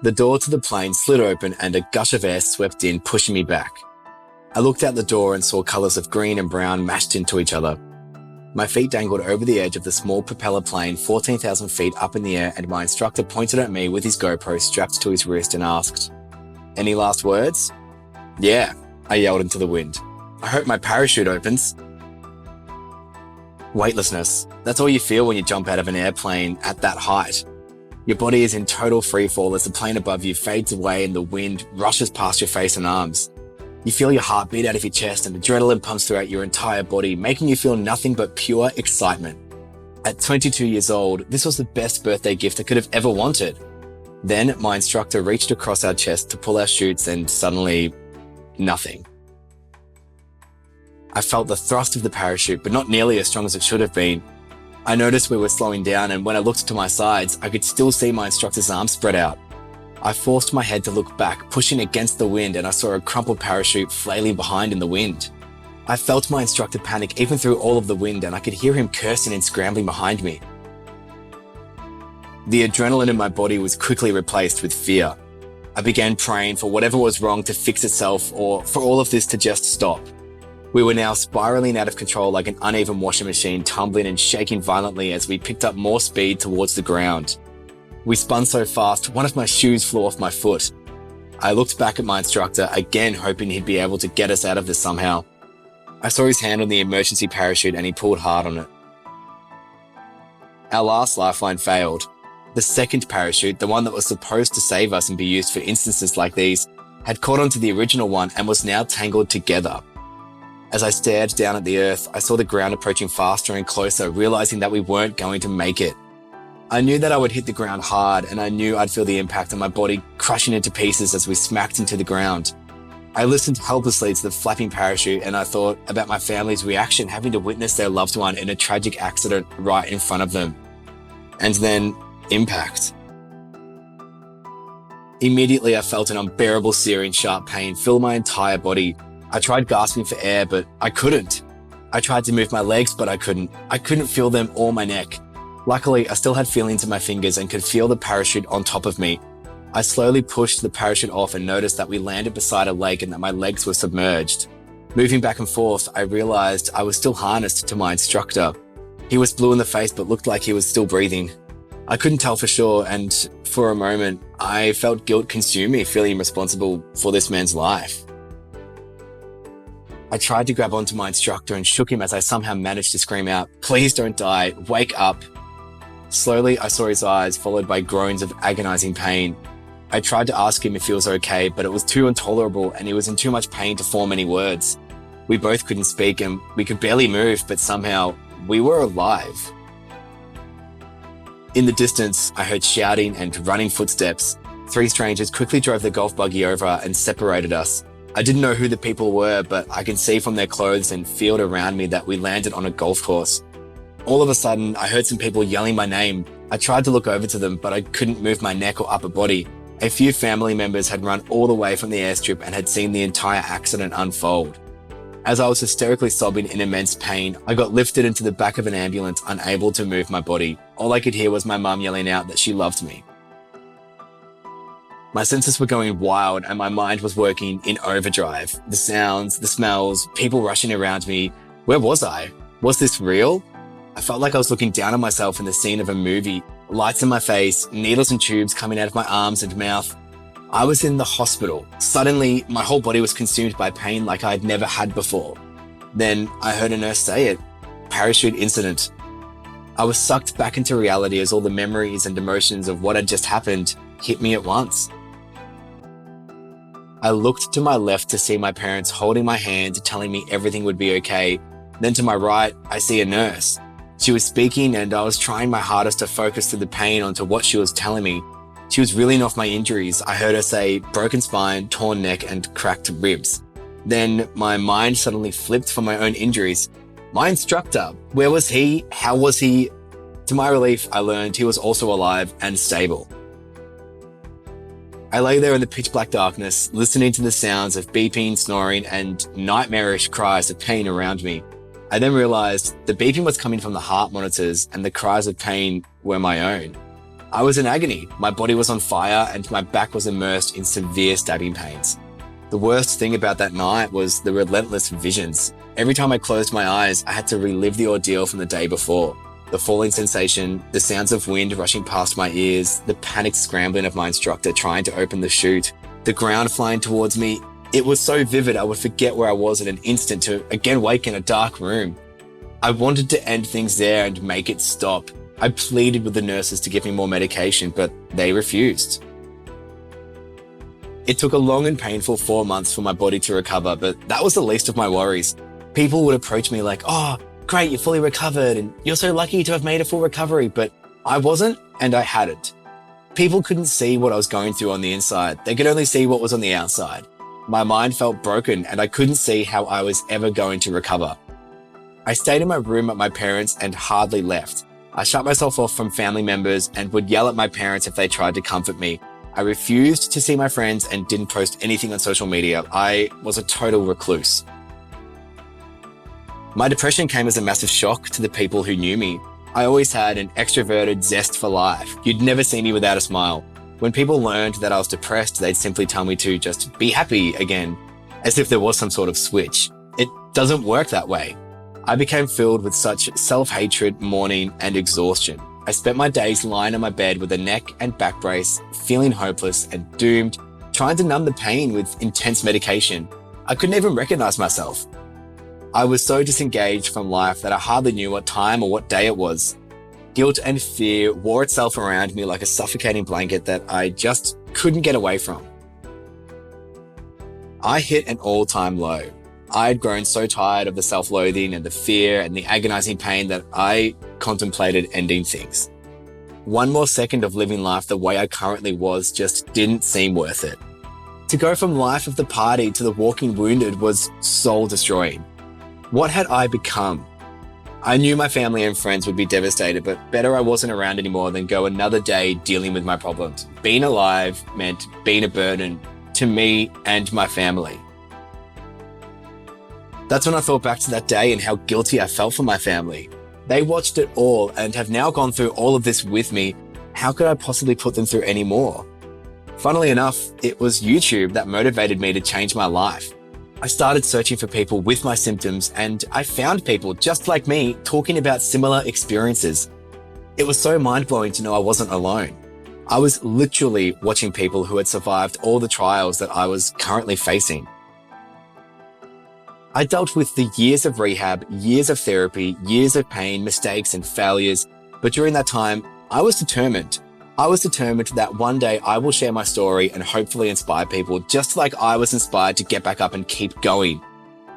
The door to the plane slid open and a gush of air swept in, pushing me back. I looked out the door and saw colours of green and brown mashed into each other. My feet dangled over the edge of the small propeller plane 14,000 feet up in the air, and my instructor pointed at me with his GoPro strapped to his wrist and asked, "Any last words?" "Yeah," I yelled into the wind. "I hope my parachute opens." Weightlessness. That's all you feel when you jump out of an airplane at that height. Your body is in total freefall as the plane above you fades away and the wind rushes past your face and arms. You feel your heart beat out of your chest and adrenaline pumps throughout your entire body, making you feel nothing but pure excitement. At 22 years old, this was the best birthday gift I could have ever wanted. Then my instructor reached across our chest to pull our chutes and suddenly, nothing. I felt the thrust of the parachute, but not nearly as strong as it should have been. I noticed we were slowing down, and when I looked to my sides, I could still see my instructor's arms spread out. I forced my head to look back, pushing against the wind, and I saw a crumpled parachute flailing behind in the wind. I felt my instructor panic even through all of the wind, and I could hear him cursing and scrambling behind me. The adrenaline in my body was quickly replaced with fear. I began praying for whatever was wrong to fix itself, or for all of this to just stop. We were now spiraling out of control like an uneven washing machine, tumbling and shaking violently as we picked up more speed towards the ground. We spun so fast, one of my shoes flew off my foot. I looked back at my instructor, again hoping he'd be able to get us out of this somehow. I saw his hand on the emergency parachute and he pulled hard on it. Our last lifeline failed. The second parachute, the one that was supposed to save us and be used for instances like these, had caught onto the original one and was now tangled together. As I stared down at the earth, I saw the ground approaching faster and closer, realizing that we weren't going to make it. I knew that I would hit the ground hard, and I knew I'd feel the impact on my body crushing into pieces as we smacked into the ground. I listened helplessly to the flapping parachute, and I thought about my family's reaction having to witness their loved one in a tragic accident right in front of them. And then, impact. Immediately, I felt an unbearable searing sharp pain fill my entire body. I tried gasping for air, but I couldn't. I tried to move my legs, but I couldn't. I couldn't feel them or my neck. Luckily, I still had feelings in my fingers and could feel the parachute on top of me. I slowly pushed the parachute off and noticed that we landed beside a lake and that my legs were submerged. Moving back and forth, I realized I was still harnessed to my instructor. He was blue in the face, but looked like he was still breathing. I couldn't tell for sure, and for a moment, I felt guilt consume me, feeling responsible for this man's life. I tried to grab onto my instructor and shook him as I somehow managed to scream out, "Please don't die, wake up." Slowly, I saw his eyes, followed by groans of agonizing pain. I tried to ask him if he was okay, but it was too intolerable and he was in too much pain to form any words. We both couldn't speak and we could barely move, but somehow we were alive. In the distance, I heard shouting and running footsteps. 3 strangers quickly drove the golf buggy over and separated us. I didn't know who the people were, but I could see from their clothes and field around me that we landed on a golf course. All of a sudden, I heard some people yelling my name. I tried to look over to them, but I couldn't move my neck or upper body. A few family members had run all the way from the airstrip and had seen the entire accident unfold. As I was hysterically sobbing in immense pain, I got lifted into the back of an ambulance, unable to move my body. All I could hear was my mum yelling out that she loved me. My senses were going wild and my mind was working in overdrive. The sounds, the smells, people rushing around me. Where was I? Was this real? I felt like I was looking down on myself in the scene of a movie. Lights in my face, needles and tubes coming out of my arms and mouth. I was in the hospital. Suddenly, my whole body was consumed by pain like I had never had before. Then I heard a nurse say it. Parachute incident. I was sucked back into reality as all the memories and emotions of what had just happened hit me at once. I looked to my left to see my parents holding my hand, telling me everything would be okay. Then to my right, I see a nurse. She was speaking and I was trying my hardest to focus through the pain onto what she was telling me. She was reeling off my injuries. I heard her say broken spine, torn neck, and cracked ribs. Then my mind suddenly flipped from my own injuries. My instructor, where was he? How was he? To my relief, I learned he was also alive and stable. I lay there in the pitch black darkness, listening to the sounds of beeping, snoring, and nightmarish cries of pain around me. I then realized the beeping was coming from the heart monitors and the cries of pain were my own. I was in agony. My body was on fire and my back was immersed in severe stabbing pains. The worst thing about that night was the relentless visions. Every time I closed my eyes, I had to relive the ordeal from the day before. The falling sensation, the sounds of wind rushing past my ears, the panicked scrambling of my instructor trying to open the chute, the ground flying towards me. It was so vivid I would forget where I was in an instant to again wake in a dark room. I wanted to end things there and make it stop. I pleaded with the nurses to give me more medication, but they refused. It took a long and painful 4 months for my body to recover, but that was the least of my worries. People would approach me like, "Oh, great, you're fully recovered and you're so lucky to have made a full recovery," but I wasn't and I hadn't. People couldn't see what I was going through on the inside. They could only see what was on the outside. My mind felt broken and I couldn't see how I was ever going to recover. I stayed in my room at my parents' and hardly left. I shut myself off from family members and would yell at my parents if they tried to comfort me. I refused to see my friends and didn't post anything on social media. I was a total recluse. My depression came as a massive shock to the people who knew me. I always had an extroverted zest for life. You'd never see me without a smile. When people learned that I was depressed, they'd simply tell me to just be happy again, as if there was some sort of switch. It doesn't work that way. I became filled with such self-hatred, mourning, and exhaustion. I spent my days lying on my bed with a neck and back brace, feeling hopeless and doomed, trying to numb the pain with intense medication. I couldn't even recognize myself. I was so disengaged from life that I hardly knew what time or what day it was. Guilt and fear wore itself around me like a suffocating blanket that I just couldn't get away from. I hit an all-time low. I had grown so tired of the self-loathing and the fear and the agonizing pain that I contemplated ending things. One more second of living life the way I currently was just didn't seem worth it. To go from life of the party to the walking wounded was soul-destroying. What had I become? I knew my family and friends would be devastated, but better I wasn't around anymore than go another day dealing with my problems. Being alive meant being a burden to me and my family. That's when I thought back to that day and how guilty I felt for my family. They watched it all and have now gone through all of this with me. How could I possibly put them through any more? Funnily enough, it was YouTube that motivated me to change my life. I started searching for people with my symptoms and I found people just like me talking about similar experiences. It was so mind-blowing to know I wasn't alone. I was literally watching people who had survived all the trials that I was currently facing. I dealt with the years of rehab, years of therapy, years of pain, mistakes and failures. But during that time, I was determined. I was determined that one day I will share my story and hopefully inspire people just like I was inspired to get back up and keep going.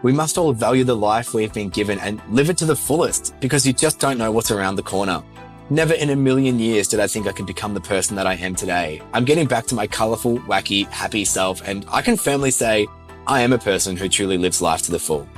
We must all value the life we've been given and live it to the fullest because you just don't know what's around the corner. Never in a million years did I think I could become the person that I am today. I'm getting back to my colorful, wacky, happy self, and I can firmly say I am a person who truly lives life to the full.